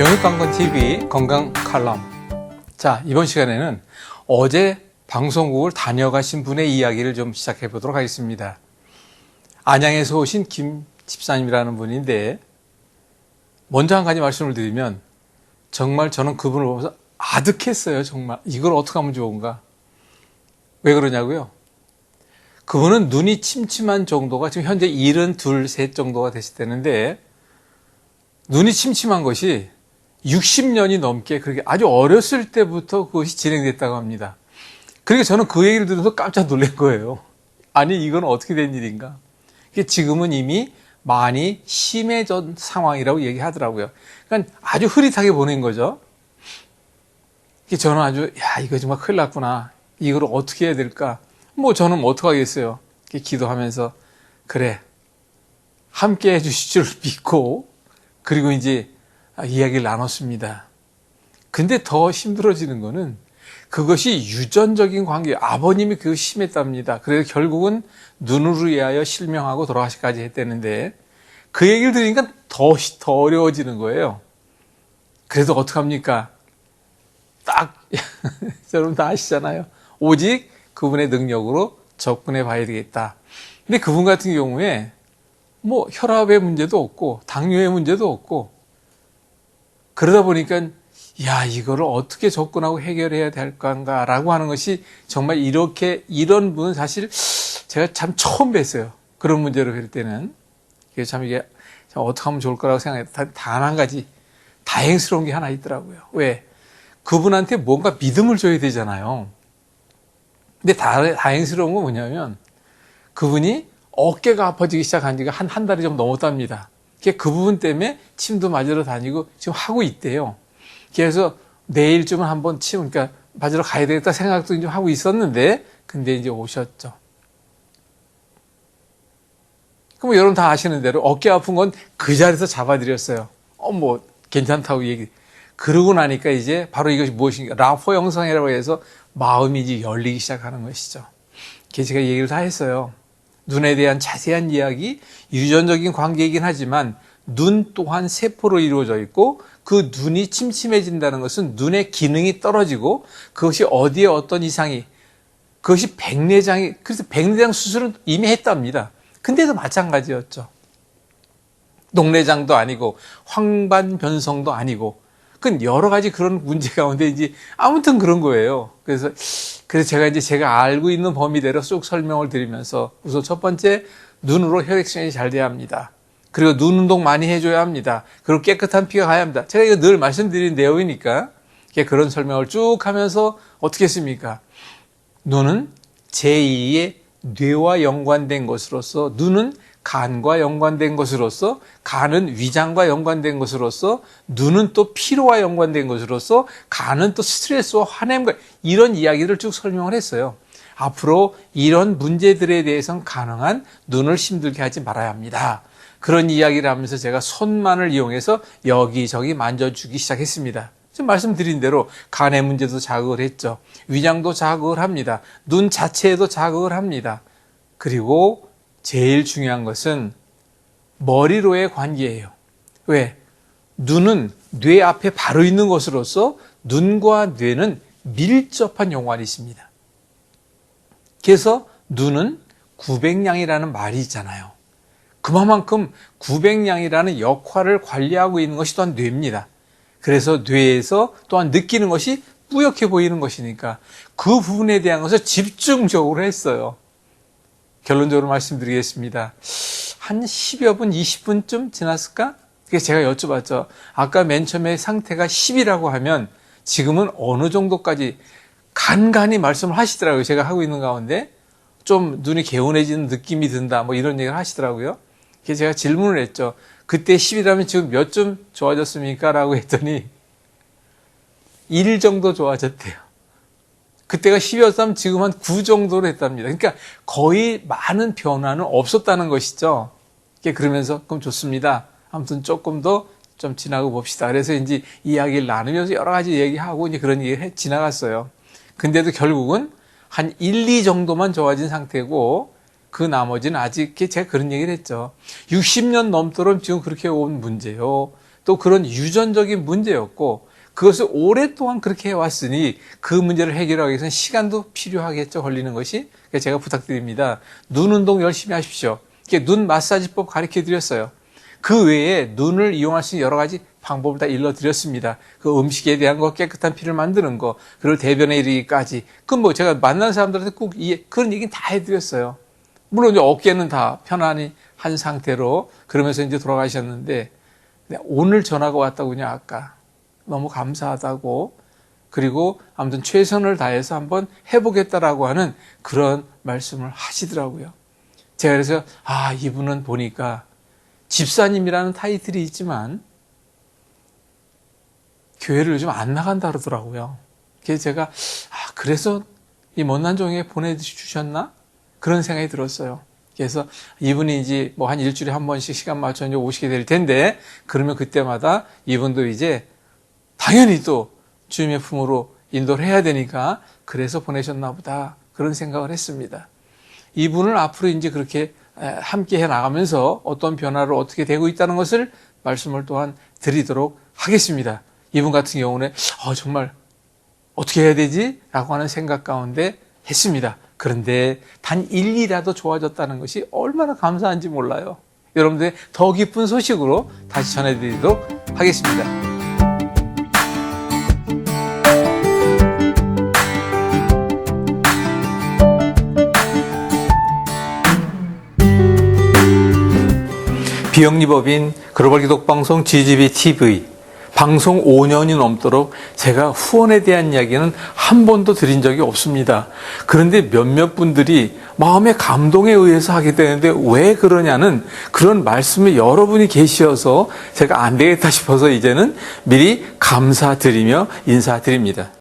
동육강건TV 건강 칼럼. 자, 이번 시간에는 어제 방송국을 다녀가신 분의 이야기를 좀 시작해 보도록 하겠습니다. 안양에서 오신 김 집사님이라는 분인데, 먼저 한 가지 말씀을 드리면 정말 저는 그분을 보면서 아득했어요. 정말 이걸 어떻게 하면 좋은가. 왜 그러냐고요? 그분은 눈이 침침한 정도가 지금 현재 72, 3 정도가 되실 때는데, 눈이 침침한 것이 60년이 넘게 그렇게 아주 어렸을 때부터 그것이 진행됐다고 합니다. 그러니까 저는 그 얘기를 들으면서 깜짝 놀란 거예요. 아니, 이건 어떻게 된 일인가? 지금은 이미 많이 심해진 상황이라고 얘기하더라고요. 그러니까 아주 흐릿하게 보낸 거죠. 저는 아주, 이거 정말 큰일 났구나. 이걸 어떻게 해야 될까? 저는 어떻게 하겠어요? 기도하면서, 그래, 함께 해주실 줄 믿고, 그리고 이제 이야기를 나눴습니다. 근데 더 힘들어지는 거는 그것이 유전적인 관계, 아버님이 그거 심했답니다. 그래서 결국은 눈으로 인하여 실명하고 돌아가시까지 했다는데, 그 얘기를 들으니까 더 어려워지는 거예요. 그래도 어떡합니까? 여러분 다 아시잖아요. 오직 그분의 능력으로 접근해 봐야 되겠다. 근데 그분 같은 경우에 혈압의 문제도 없고 당뇨의 문제도 없고, 그러다 보니까 이거를 어떻게 접근하고 해결해야 될 건가라고 하는 것이 정말 이런 분은 사실 제가 참 처음 뵀어요. 그런 문제로 뵐 때는. 참 이게 어떻게 하면 좋을 거라고 생각했다. 단 한 가지 다행스러운 게 하나 있더라고요. 왜? 그분한테 뭔가 믿음을 줘야 되잖아요. 근데 다행스러운 건 뭐냐면 그분이 어깨가 아파지기 시작한 지가 한 달이 좀 넘었답니다. 그 부분 때문에 침도 맞으러 다니고 지금 하고 있대요. 그래서 내일쯤은 한번 그러니까 맞으러 가야 되겠다 생각도 좀 하고 있었는데, 근데 이제 오셨죠. 그럼 여러분 다 아시는 대로 어깨 아픈 건 그 자리에서 잡아드렸어요. 괜찮다고 그러고 나니까 이제 바로 이것이 무엇인가. 라포 형성이라고 해서 마음이 이제 열리기 시작하는 것이죠. 제가 얘기를 다 했어요. 눈에 대한 자세한 이야기, 유전적인 관계이긴 하지만 눈 또한 세포로 이루어져 있고, 그 눈이 침침해진다는 것은 눈의 기능이 떨어지고 그것이 어디에 어떤 이상이, 그것이 백내장이, 그래서 백내장 수술은 이미 했답니다. 근데도 마찬가지였죠. 녹내장도 아니고 황반변성도 아니고, 그건 여러 가지 그런 문제 가운데 이제 아무튼 그런 거예요. 그래서 제가 알고 있는 범위대로 쭉 설명을 드리면서, 우선 첫 번째, 눈으로 혈액순환이 잘 돼야 합니다. 그리고 눈 운동 많이 해줘야 합니다. 그리고 깨끗한 피가 가야 합니다. 제가 이거 늘 말씀드린 내용이니까 그런 설명을 쭉 하면서 어떻게 했습니까? 눈은 제2의 뇌와 연관된 것으로서, 눈은 간과 연관된 것으로서, 간은 위장과 연관된 것으로서, 눈은 또 피로와 연관된 것으로서, 간은 또 스트레스와 화냄과, 이런 이야기를 쭉 설명을 했어요. 앞으로 이런 문제들에 대해서는 가능한 눈을 힘들게 하지 말아야 합니다. 그런 이야기를 하면서 제가 손만을 이용해서 여기저기 만져주기 시작했습니다. 지금 말씀드린 대로 간의 문제도 자극을 했죠. 위장도 자극을 합니다. 눈 자체에도 자극을 합니다. 그리고 제일 중요한 것은 머리로의 관계예요. 왜? 눈은 뇌 앞에 바로 있는 것으로서 눈과 뇌는 밀접한 연관이 있습니다. 그래서 눈은 구백량이라는 말이 있잖아요. 그만큼 구백량이라는 역할을 관리하고 있는 것이 또한 뇌입니다. 그래서 뇌에서 또한 느끼는 것이 뿌옇게 보이는 것이니까 그 부분에 대한 것을 집중적으로 했어요. 결론적으로 말씀드리겠습니다. 한 10여 분, 20분쯤 지났을까? 그래서 제가 여쭤봤죠. 아까 맨 처음에 상태가 10이라고 하면 지금은 어느 정도까지, 간간히 말씀을 하시더라고요. 제가 하고 있는 가운데 좀 눈이 개운해지는 느낌이 든다, 이런 얘기를 하시더라고요. 그래서 제가 질문을 했죠. 그때 10이라면 지금 몇 점 좋아졌습니까? 라고 했더니 1 정도 좋아졌대요. 그때가 10이었다면 지금 한 9 정도로 했답니다. 그러니까 거의 많은 변화는 없었다는 것이죠. 그러면서 그럼 좋습니다. 아무튼 조금 더 좀 지나고 봅시다. 그래서 이제 이야기를 나누면서 여러 가지 얘기하고 이제 그런 얘기를 지나갔어요. 근데도 결국은 한 1, 2 정도만 좋아진 상태고, 그 나머지는 아직, 제가 그런 얘기를 했죠. 60년 넘도록 지금 그렇게 온 문제요. 또 그런 유전적인 문제였고 그것을 오랫동안 그렇게 해왔으니 그 문제를 해결하기 위해서는 시간도 필요하겠죠. 걸리는 것이. 그래서 제가 부탁드립니다. 눈 운동 열심히 하십시오. 눈 마사지법 가르쳐 드렸어요. 그 외에 눈을 이용할 수 있는 여러 가지 방법을 다 일러드렸습니다. 그 음식에 대한 거, 깨끗한 피를 만드는 거, 그리고 대변에 이르기까지. 그 제가 만난 사람들한테 꼭 그런 얘기는 다 해드렸어요. 물론 이제 어깨는 다 편안히 한 상태로 그러면서 이제 돌아가셨는데 오늘 전화가 왔다군요. 아까 너무 감사하다고 그리고 아무튼 최선을 다해서 한번 해보겠다라고 하는 그런 말씀을 하시더라고요. 제가 그래서 이분은 보니까 집사님이라는 타이틀이 있지만 교회를 요즘 안 나간다 그러더라고요. 그래서 제가 그래서 이 못난 종에게 보내주셨나? 그런 생각이 들었어요. 그래서 이분이 이제 한 일주일에 한 번씩 시간 맞춰 이제 오시게 될 텐데 그러면 그때마다 이분도 이제 당연히 또 주님의 품으로 인도를 해야 되니까 그래서 보내셨나 보다 그런 생각을 했습니다. 이분을 앞으로 이제 그렇게 함께 해 나가면서 어떤 변화를 어떻게 되고 있다는 것을 말씀을 또한 드리도록 하겠습니다. 이분 같은 경우는 정말 어떻게 해야 되지? 라고 하는 생각 가운데 했습니다. 그런데 단 1이라도 좋아졌다는 것이 얼마나 감사한지 몰라요. 여러분들 더 기쁜 소식으로 다시 전해드리도록 하겠습니다. 비영리법인 글로벌 기독방송 GGB TV 방송 5년이 넘도록 제가 후원에 대한 이야기는 한 번도 드린 적이 없습니다. 그런데 몇몇 분들이 마음의 감동에 의해서 하게 되는데 왜 그러냐는 그런 말씀이 여러분이 계셔서 제가 안 되겠다 싶어서 이제는 미리 감사드리며 인사드립니다.